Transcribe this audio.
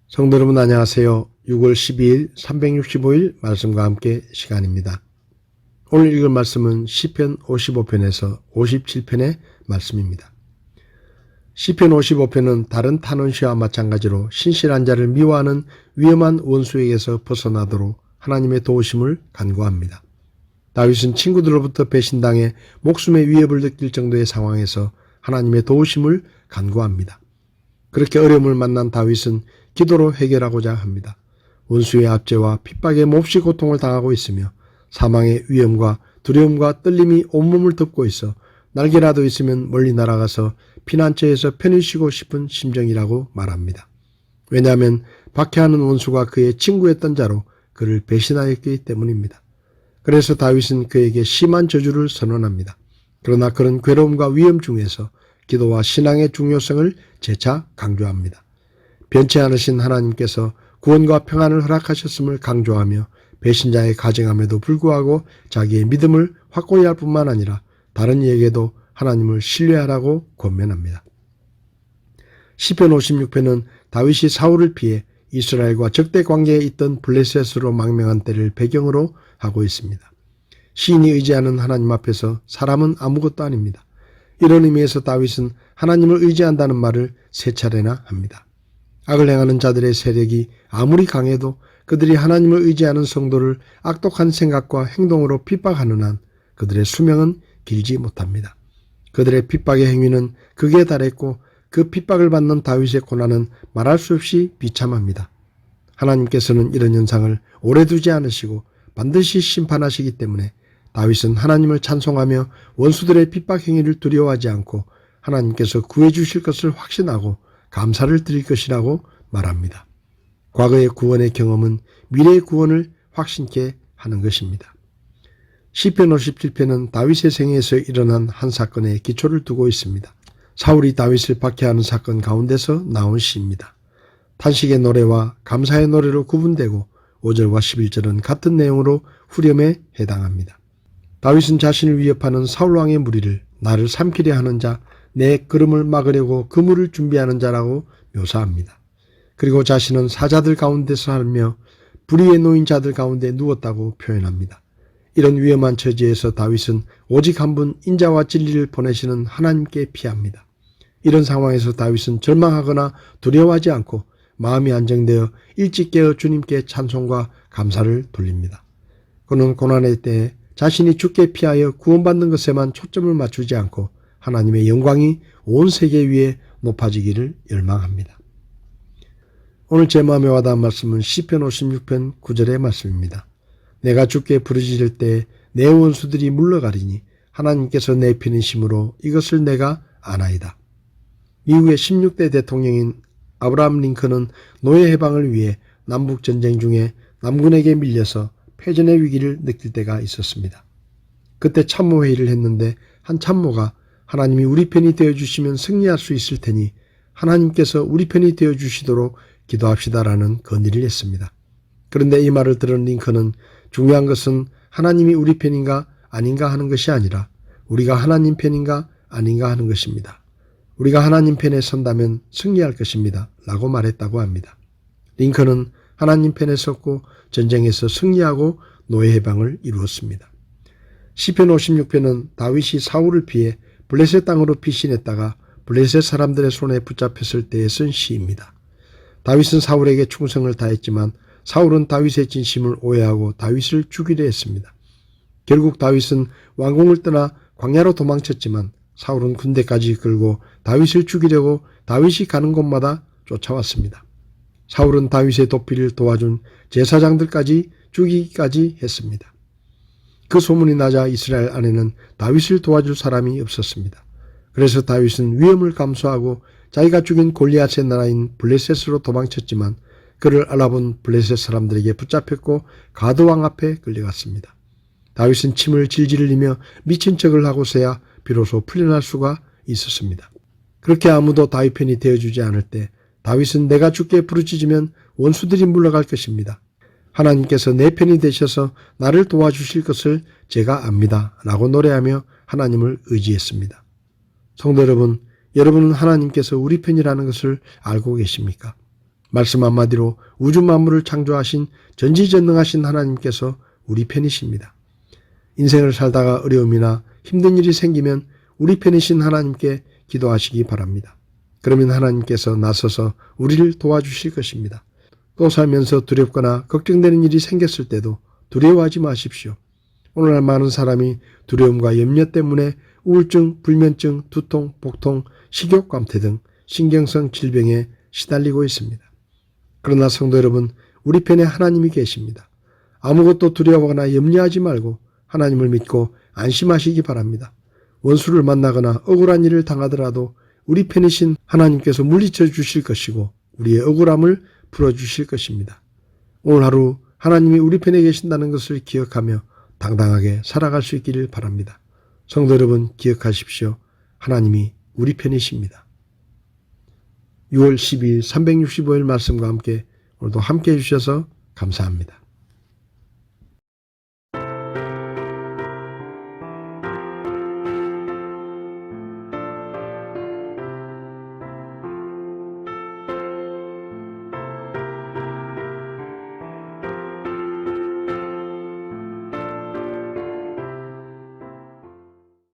성도 여러분 안녕하세요. 6월 12일 365일 말씀과 함께 시간입니다. 오늘 읽을 말씀은 시편 55편에서 57편의 말씀입니다. 시편 55편은 다른 탄원시와 마찬가지로 신실한 자를 미워하는 위험한 원수에게서 벗어나도록 하나님의 도우심을 간구합니다. 다윗은 친구들로부터 배신당해 목숨의 위협을 느낄 정도의 상황에서 하나님의 도우심을 간구합니다. 그렇게 어려움을 만난 다윗은 기도로 해결하고자 합니다. 원수의 압제와 핍박에 몹시 고통을 당하고 있으며 사망의 위험과 두려움과 떨림이 온몸을 덮고 있어 날개라도 있으면 멀리 날아가서 피난처에서 편히 쉬고 싶은 심정이라고 말합니다. 왜냐하면 박해하는 원수가 그의 친구였던 자로 그를 배신하였기 때문입니다. 그래서 다윗은 그에게 심한 저주를 선언합니다. 그러나 그런 괴로움과 위험 중에서 기도와 신앙의 중요성을 재차 강조합니다. 변치 않으신 하나님께서 구원과 평안을 허락하셨음을 강조하며 배신자의 가증함에도 불구하고 자기의 믿음을 확고히 할 뿐만 아니라 다른 이에게도 하나님을 신뢰하라고 권면합니다. 시편 56편은 다윗이 사울을 피해 이스라엘과 적대 관계에 있던 블레셋으로 망명한 때를 배경으로 하고 있습니다. 시인이 의지하는 하나님 앞에서 사람은 아무것도 아닙니다. 이런 의미에서 다윗은 하나님을 의지한다는 말을 세 차례나 합니다. 악을 행하는 자들의 세력이 아무리 강해도 그들이 하나님을 의지하는 성도를 악독한 생각과 행동으로 핍박하는 한 그들의 수명은 길지 못합니다. 그들의 핍박의 행위는 극에 달했고 그 핍박을 받는 다윗의 고난은 말할 수 없이 비참합니다. 하나님께서는 이런 현상을 오래 두지 않으시고 반드시 심판하시기 때문에 다윗은 하나님을 찬송하며 원수들의 핍박 행위를 두려워하지 않고 하나님께서 구해 주실 것을 확신하고 감사를 드릴 것이라고 말합니다. 과거의 구원의 경험은 미래의 구원을 확신케 하는 것입니다. 시편 57편은 다윗의 생애에서 일어난 한 사건에 기초를 두고 있습니다. 사울이 다윗을 박해하는 사건 가운데서 나온 시입니다. 탄식의 노래와 감사의 노래로 구분되고 5절과 11절은 같은 내용으로 후렴에 해당합니다. 다윗은 자신을 위협하는 사울왕의 무리를 나를 삼키려 하는 자, 내 걸음을 막으려고 그물을 준비하는 자라고 묘사합니다. 그리고 자신은 사자들 가운데서 살며 불의에 놓인 자들 가운데 누웠다고 표현합니다. 이런 위험한 처지에서 다윗은 오직 한 분 인자와 진리를 보내시는 하나님께 피합니다. 이런 상황에서 다윗은 절망하거나 두려워하지 않고 마음이 안정되어 일찍 깨어 주님께 찬송과 감사를 돌립니다. 그는 고난의 때에 자신이 죽게 피하여 구원받는 것에만 초점을 맞추지 않고 하나님의 영광이 온 세계 위에 높아지기를 열망합니다. 오늘 제 마음에 와닿은 말씀은 시편 56편 9절의 말씀입니다. 내가 주께 부르짖을 때 내 원수들이 물러가리니 하나님께서 내 편이심으로 이것을 내가 아나이다. 미국의 16대 대통령인 아브라함 링컨은 노예 해방을 위해 남북전쟁 중에 남군에게 밀려서 패전의 위기를 느낄 때가 있었습니다. 그때 참모회의를 했는데 한 참모가 하나님이 우리 편이 되어주시면 승리할 수 있을 테니 하나님께서 우리 편이 되어주시도록 기도합시다라는 건의를 했습니다. 그런데 이 말을 들은 링컨은 중요한 것은 하나님이 우리 편인가 아닌가 하는 것이 아니라 우리가 하나님 편인가 아닌가 하는 것입니다. 우리가 하나님 편에 선다면 승리할 것입니다. 라고 말했다고 합니다. 링컨은 하나님 편에 섰고 전쟁에서 승리하고 노예 해방을 이루었습니다. 시편 56편은 다윗이 사울을 피해 블레셋 땅으로 피신했다가 블레셋 사람들의 손에 붙잡혔을 때에 쓴 시입니다. 다윗은 사울에게 충성을 다했지만 사울은 다윗의 진심을 오해하고 다윗을 죽이려 했습니다. 결국 다윗은 왕궁을 떠나 광야로 도망쳤지만 사울은 군대까지 이끌고 다윗을 죽이려고 다윗이 가는 곳마다 쫓아왔습니다. 사울은 다윗의 도피를 도와준 제사장들까지 죽이기까지 했습니다. 그 소문이 나자 이스라엘 안에는 다윗을 도와줄 사람이 없었습니다. 그래서 다윗은 위험을 감수하고 자기가 죽인 골리앗의 나라인 블레셋으로 도망쳤지만 그를 알아본 블레셋 사람들에게 붙잡혔고 가드왕 앞에 끌려갔습니다. 다윗은 침을 질질 흘리며 미친 척을 하고서야 비로소 풀려날 수가 있었습니다. 그렇게 아무도 다윗 편이 되어주지 않을 때 다윗은 내가 주께 부르짖으면 원수들이 물러갈 것입니다. 하나님께서 내 편이 되셔서 나를 도와주실 것을 제가 압니다. 라고 노래하며 하나님을 의지했습니다. 성도 여러분, 여러분은 하나님께서 우리 편이라는 것을 알고 계십니까? 말씀 한마디로 우주 만물을 창조하신 전지전능하신 하나님께서 우리 편이십니다. 인생을 살다가 어려움이나 힘든 일이 생기면 우리 편이신 하나님께 기도하시기 바랍니다. 그러면 하나님께서 나서서 우리를 도와주실 것입니다. 또 살면서 두렵거나 걱정되는 일이 생겼을 때도 두려워하지 마십시오. 오늘날 많은 사람이 두려움과 염려 때문에 우울증, 불면증, 두통, 복통, 식욕 감퇴 등 신경성 질병에 시달리고 있습니다. 그러나 성도 여러분, 우리 편에 하나님이 계십니다. 아무것도 두려워하거나 염려하지 말고 하나님을 믿고 안심하시기 바랍니다. 원수를 만나거나 억울한 일을 당하더라도 우리 편이신 하나님께서 물리쳐 주실 것이고 우리의 억울함을 풀어주실 것입니다. 오늘 하루 하나님이 우리 편에 계신다는 것을 기억하며 당당하게 살아갈 수 있기를 바랍니다. 성도 여러분, 기억하십시오. 하나님이 우리 편이십니다. 6월 12일 365일 말씀과 함께 오늘도 함께 해주셔서 감사합니다.